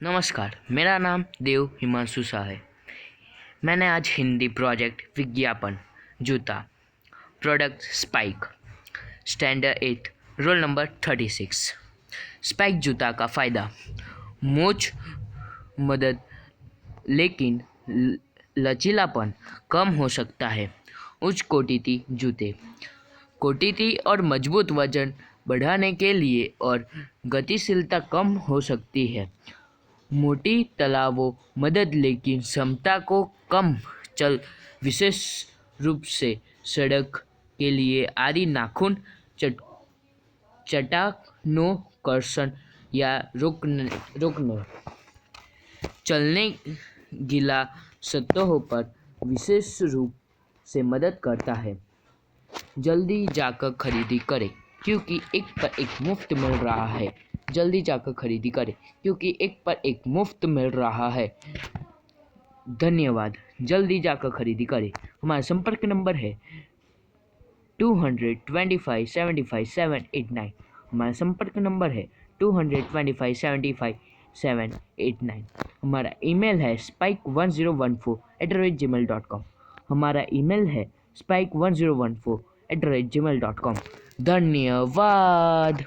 नमस्कार, मेरा नाम देव हिमांशु शाह है। मैंने आज हिंदी प्रोजेक्ट विज्ञापन जूता product spike standard 8 roll number 36। Spike जूता का फ़ायदा मोच मदद लेकिन लचीलापन कम हो सकता है। उच्च कोटि जूते कोटि और मजबूत वजन बढ़ाने के लिए और गतिशीलता कम हो सकती है। मोटी तलावों मदद लेकिन क्षमता को कम चल विशेष रूप से सड़क के लिए आरी नाखून चटानो कर्षण या रोकने चलने गीला सतहों पर विशेष रूप से मदद करता है। जल्दी जाकर खरीदी करें क्योंकि एक पर एक मुफ्त मिल रहा है। जल्दी जाकर खरीदी करें क्योंकि एक पर एक मुफ्त मिल रहा है। धन्यवाद। जल्दी जाकर खरीदी करें। हमारा संपर्क नंबर है 225 75 789। हमारा संपर्क नंबर है 225 75 789। हमारा ईमेल है spike1014@gmail.com। हमारा ईमेल है spike1014@gmail.com। धन्यवाद।